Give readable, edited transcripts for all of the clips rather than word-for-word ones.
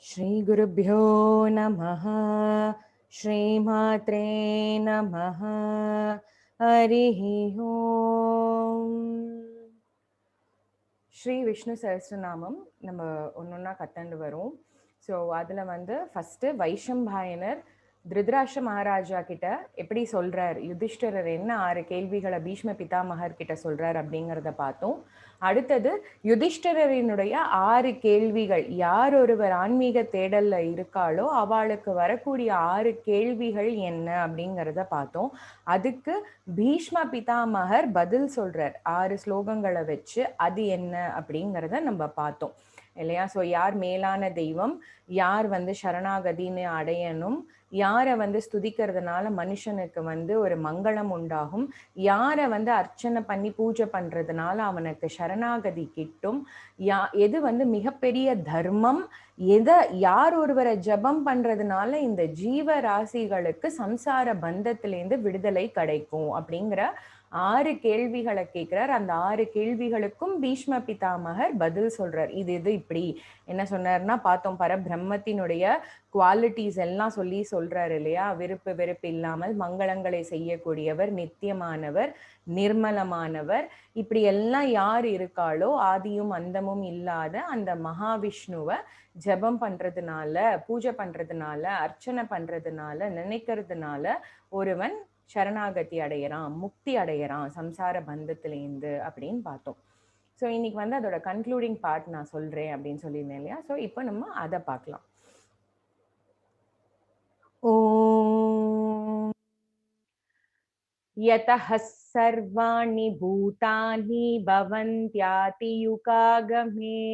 श्रीगुरुभ्यो नमः। श्रीमात्रे नमः। हरिः ओम्. ஸ்ரீ விஷ்ணு சஹஸ்ரநாமம் நம்ம ஒன்னொன்னா கத்தண்டு வரும். ஸோ அதில் வந்து ஃபஸ்ட்டு வைஷம்பாயனர் திருதராஷ்டிர மகாராஜா கிட்ட எப்படி சொல்றார், யுதிஷ்டிரர் என்ன 6 கேள்விகளை பீஷ்ம பிதாமகர் கிட்ட சொல்றார் அப்படிங்கிறத பார்த்தோம். அடுத்தது யுதிஷ்டிரரினுடைய 6 கேள்விகள், யார் ஒருவர் ஆன்மீக தேடல்ல இருக்காளோ அவளுக்கு வரக்கூடிய 6 கேள்விகள் என்ன அப்படிங்கிறத பார்த்தோம். அதுக்கு பீஷ்ம பிதாமகர் பதில் சொல்றார் 6 ஸ்லோகங்களை வச்சு. அது என்ன அப்படிங்கிறத நம்ம பார்த்தோம் இல்லையா? ஸோ யார் மேலான தெய்வம், யார் வந்து சரணாகதின்னு அடையணும், யாரை வந்து ஸ்துதிக்கிறதுனால மனுஷனுக்கு வந்து ஒரு மங்களம் உண்டாகும், யாரை வந்து அர்ச்சனை பண்ணி பூஜை பண்றதுனால அவனுக்கு சரணாகதி கிட்டும், எது வந்து மிகப்பெரிய தர்மம், யார் ஒருவரை ஜபம் பண்றதுனால இந்த ஜீவ ராசிகளுக்கு சம்சார பந்தத்திலேருந்து விடுதலை கிடைக்கும் அப்படிங்கிற 6 கேள்விகளை கேட்கிறார். அந்த 6 கேள்விகளுக்கும் பீஷ்ம பிதாமகர் பதில் சொல்றார். இது இப்படி என்ன சொன்னார்னா பார்த்தோம், பரபிரம்மத்தினுடைய குவாலிட்டிஸ் எல்லாம் சொல்றாரு இல்லையா? விருப்பு வெறுப்பு இல்லாமல் மங்களங்களை செய்யக்கூடியவர், நித்தியமானவர், நிர்மலமானவர், இப்படி எல்லாம் யார் இருக்காளோ ஆதியும் அந்தமும் இல்லாத அந்த மகாவிஷ்ணுவை ஜபம் பண்றதுனால, பூஜை பண்றதுனால, அர்ச்சனை பண்றதுனால, நினைக்கிறதுனால ஒருவன் சரணாகதி அடையறான், முக்தி அடையறான் சம்சார பந்தத்திலேருந்து அப்படின்னு பார்த்தோம். ஸோ இன்னைக்கு வந்து அதோட கன்க்ளூடிங் பார்ட் நான் சொல்றேன் அப்படின்னு சொல்லியிருந்தேன் இல்லையா? ஸோ இப்போ நம்ம அதை பார்க்கலாம். ஓம் யதஹ சர்வாணி பூதானி பவந்த்யாதி யுகாகமே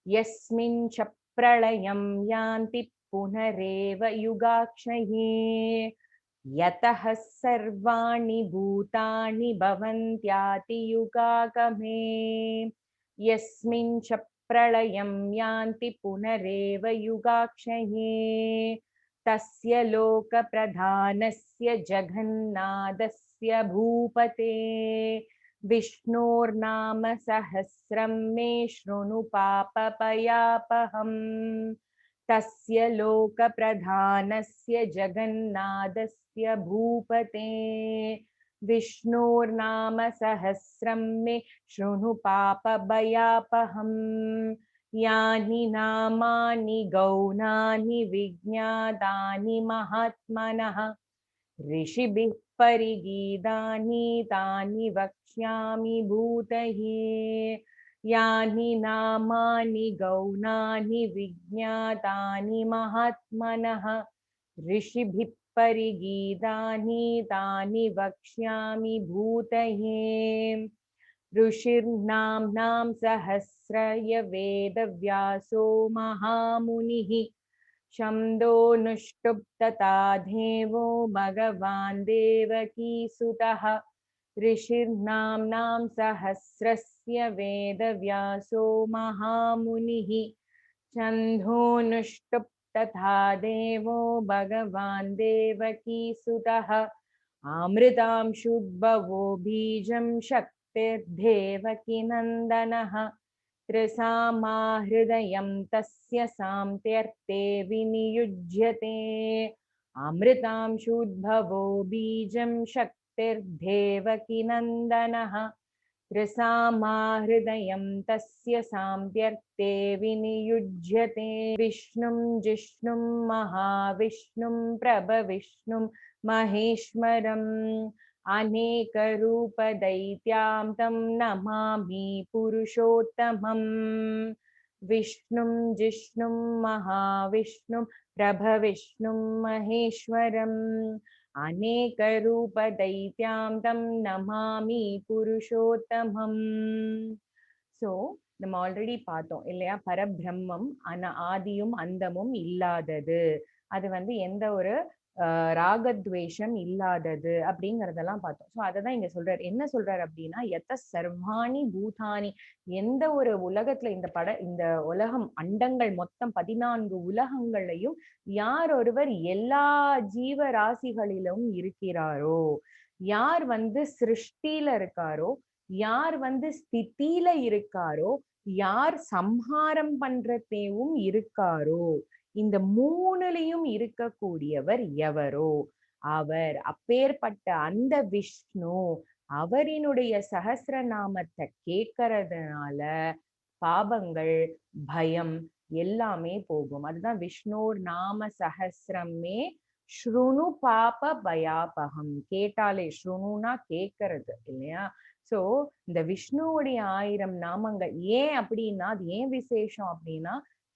யஸ்மின் ச பிரளயம் யாந்தி புனரேவ யுகாக்ஷயே. यतः सर्वाणि भूतानि भवन्त्याति युगागमे यस्मिन् च प्रलयं यान्ति पुनरेव युगाक्षये. तस्य लोकप्रधानस्य जगन्नाथस्य भूपते विष्णोर्नाम सहस्रं मे शृणु पापपयापहम्. तस्य लोकप्रधानस्य जगन्नाथस्य भूपते विष्णोर्नाम सहस्रं मे शृणु पापभयापहम्. यानि नामानि गौणानि विज्ञातानि महात्मनः ऋषिभिः परिगीतानि तानि वक्ष्यामि भूतये. यानि नामानि गौणानि विज्ञातानि महात्मनः ऋषिभिः परिगीतानि तानि वक्ष्यामि भूतये. ऋषिर्नाम्नां सहस्रय वेदव्यासो महामुनिः शम्दोनुष्टुप् तथा देवो भगवान् देवकीसुतः. ऋषिर्नाम्नां सहस्रस्य वेदव्यासो महामुनिः छन्दोनुष्टुप् तथा देवो भगवान् देवकीसुतः. अमृतांशुद्भवो बीजं शक्तिर्देवकीनन्दनः. त्रिसामा हृदयं तस्य सान्त्यर्थे विनियुज्यते. अमृतांशुद्भवो बीजं शक्तिर्देवकीनन्दनः. त्रिसामा हृदयं तस्य सान्त्यर्थे विनियुज्यते. विष्णुं जिष्णुं महाविष्णुं प्रभविष्णुं महेश्वरम् अनेकरूपदैत्यां तं नमामि पुरुषोत्तमम्. विष्णुं जिष्णुं महाविष्णुं प्रभविष्णुं महेश्वरम् अनेकरूपदैत्यां तं नमामि पुरुषोत्तमम्. ஸோ நம்ம ஆல்ரெடி பார்த்தோம் இல்லையா? பரபிரம்மம் ஆதியும் அந்தமும் இல்லாதது, அது வந்து எந்த ஒரு ராகத்வேஷம் இல்லாதது அப்படிங்கறதெல்லாம் பார்த்தோம். ஸோ அததான் இங்க சொல்றாரு. என்ன சொல்றாரு அப்படின்னா, எத்த சர்வாணி பூதானி, எந்த ஒரு உலகத்துல இந்த உலகம் அண்டங்கள் மொத்தம் 14 உலகங்களையும் யார் ஒருவர் எல்லா ஜீவ ராசிகளிலும் இருக்கிறாரோ, யார் வந்து சிருஷ்டியில இருக்காரோ, யார் வந்து ஸ்திதியில இருக்காரோ, யார் சம்ஹாரம் பண்றதேவும் இருக்காரோ, இந்த மூணுலயும் இருக்கக்கூடியவர் எவரோ அவர், அப்பேற்பட்ட அந்த விஷ்ணு அவரினுடைய சஹஸ்ரநாமத்தை கேட்கறதுனால பாபங்கள், பயம் எல்லாமே போகும். அதுதான் விஷ்ணோர் நாம சஹஸ்ரமே ஸ்ருணு பாப பயாபகம். கேட்டாலே, ஸ்ருணுனா கேட்கறது இல்லையா? சோ இந்த விஷ்ணுவுடைய 1000 நாமங்கள் ஏன் அப்படின்னா, அது ஏன் விசேஷம் அப்படின்னா,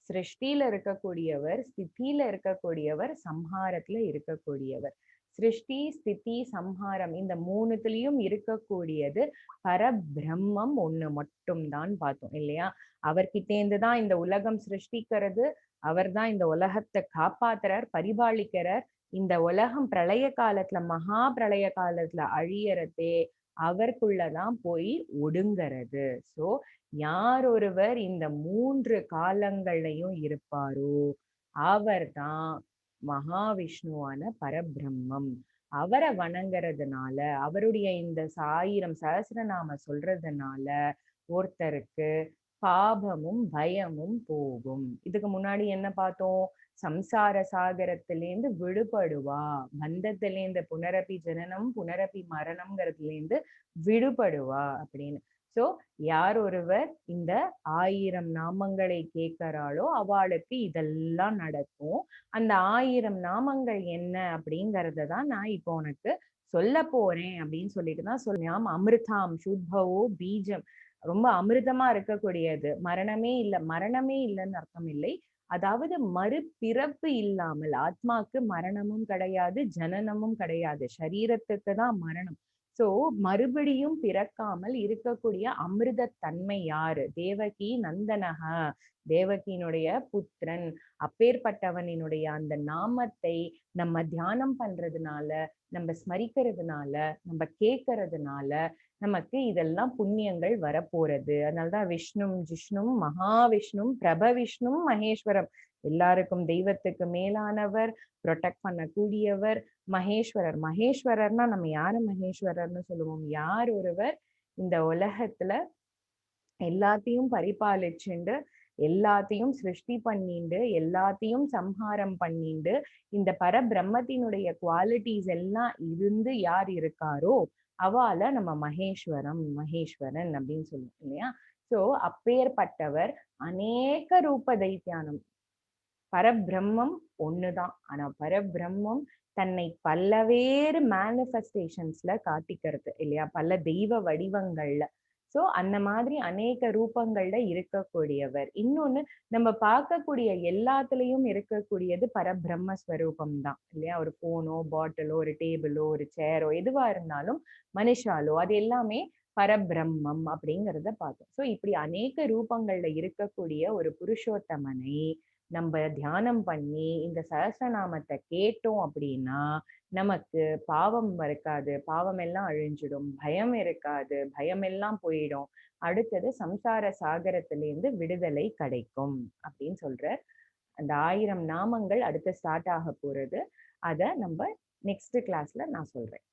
சிருஷ்டியில இருக்கக்கூடியவர், ஸ்திதியில இருக்கக்கூடியவர், சம்ஹாரத்துல இருக்கக்கூடியவர். சிருஷ்டி, ஸ்திதி, சம்ஹாரம் இந்த மூணுத்துலயும் இருக்கக்கூடியது பரபிரம்மம் ஒண்ணு மட்டும் தான் பார்த்தோம் இல்லையா? அவர்கிட்டேந்து தான் இந்த உலகம் சிருஷ்டிக்கிறது, அவர்தான் இந்த உலகத்தை காப்பாத்துறார், பரிபாலிக்கிறார். இந்த உலகம் பிரளய காலத்துல, மகா பிரளய காலத்துல அழியறதே அவருக்குள்ளதான் போய் ஒடுங்கிறது. சோ யார் ஒருவர் இந்த 3 காலங்கள்லயும் இருப்பாரோ அவர்தான் மகாவிஷ்ணுவான பரபிரம்மம். அவரை வணங்குறதுனால, அவருடைய இந்த 1000 சஹஸ்ரநாம சொல்றதுனால ஒருத்தருக்கு பாபமும் பயமும் போகும். இதுக்கு முன்னாடி என்ன பார்த்தோம்? சம்சார சாகரத்திலேந்து விடுபடுவா, பந்தத்திலேந்து புனரபி ஜனனம் புனரபி மரணம்ங்கிறதுலேருந்து விடுபடுவா அப்படின்னு. சோ யார் ஒருவர் இந்த 1000 நாமங்களை கேட்கிறாளோ அவளுக்கு இதெல்லாம் நடக்கும். அந்த 1000 நாமங்கள் என்ன அப்படிங்கறத தான் நான் இப்போ உனக்கு சொல்ல போறேன் அப்படின்னு சொல்லிட்டு தான் சொல்லியாம். அமிர்தாம் சுத்பவோ பீஜம், ரொம்ப அமிர்தமா இருக்கக்கூடியது. மரணமே இல்லை, மரணமே இல்லைன்னு அர்த்தம் இல்லை. அதாவது மறுபிறப்பு இல்லாமல், ஆத்மாக்கு மரணமும் கிடையாது, ஜனனமும் கிடையாது, சரீரத்துக்கு தான் மரணம். சோ மறுபடியும் பிறக்காமல் இருக்கக்கூடிய அமிர்த தன்மை யாரு? தேவகி நந்தனக, தேவகியினுடைய புத்திரன். அப்பேற்பட்டவனினுடைய அந்த நாமத்தை நம்ம தியானம் பண்றதுனால, நம்ம ஸ்மரிக்கிறதுனால, நம்ம கேட்கறதுனால நமக்கு இதெல்லாம் புண்ணியங்கள் வரப்போறது. அதனாலதான் விஷ்ணும் ஜிஷ்ணும் மகாவிஷ்ணும் பிரபவிஷ்ணும் மகேஸ்வரம். எல்லாருக்கும் தெய்வத்துக்கு மேலானவர், ப்ரொடெக்ட் பண்ணக்கூடியவர் மகேஸ்வரர். மகேஸ்வரர்னா நம்ம யாரு மகேஸ்வரர்னு சொல்லுவோம்? யார் ஒருவர் இந்த உலகத்துல எல்லாத்தையும் பரிபாலிச்சுண்டு, எல்லாத்தையும் சிருஷ்டி பண்ணிண்டு, எல்லாத்தையும் சம்ஹாரம் பண்ணிண்டு, இந்த பரபிரம்மத்தினுடைய குவாலிட்டிஸ் எல்லாம் இருந்து யார் இருக்காரோ அவால நம்ம மகேஸ்வரன் அப்படின்னு சொல்லுவோம் இல்லையா? சோ அப்பேற்பட்டவர் அநேக ரூப தைத்தியானம். பரபிரம்மம் ஒண்ணுதான். ஆனா பரபிரம்மம் தன்னை பல்வேறு மேனிஃபெஸ்டேஷன்ஸ்ல காட்டிக்கிறது இல்லையா? பல தெய்வ வடிவங்கள்ல. சோ அந்த மாதிரி அநேக ரூபங்கள்ல இருக்கக்கூடியவர். இன்னொன்னு, நம்ம பார்க்கக்கூடிய எல்லாத்துலயும் இருக்கக்கூடியது பரபிரம்ம ஸ்வரூபம் தான் இல்லையா? ஒரு போனோ, பாட்டிலோ, ஒரு டேபிளோ, ஒரு சேரோ, எதுவா இருந்தாலும் மனுஷாலோ, அது எல்லாமே பரபிரம்மம் அப்படிங்கிறத பார்த்தோம். சோ இப்படி அநேக ரூபங்கள்ல இருக்கக்கூடிய ஒரு புருஷோத்தமனை நம்ம தியானம் பண்ணி இந்த சஹஸ்ரநாமத்தை கேட்டோம் அப்படின்னா நமக்கு பாவம் இருக்காது, பாவம் எல்லாம் அழிஞ்சிடும், பயம் இருக்காது, பயம் எல்லாம் போயிடும். அடுத்தது சம்சார சாகரத்திலிருந்து விடுதலை கிடைக்கும் அப்படின்னு சொல்ற. அந்த 1000 நாமங்கள் அடுத்து ஸ்டார்ட் ஆக போறது. அத நம்ம நெக்ஸ்ட் கிளாஸ்ல நான் சொல்றேன்.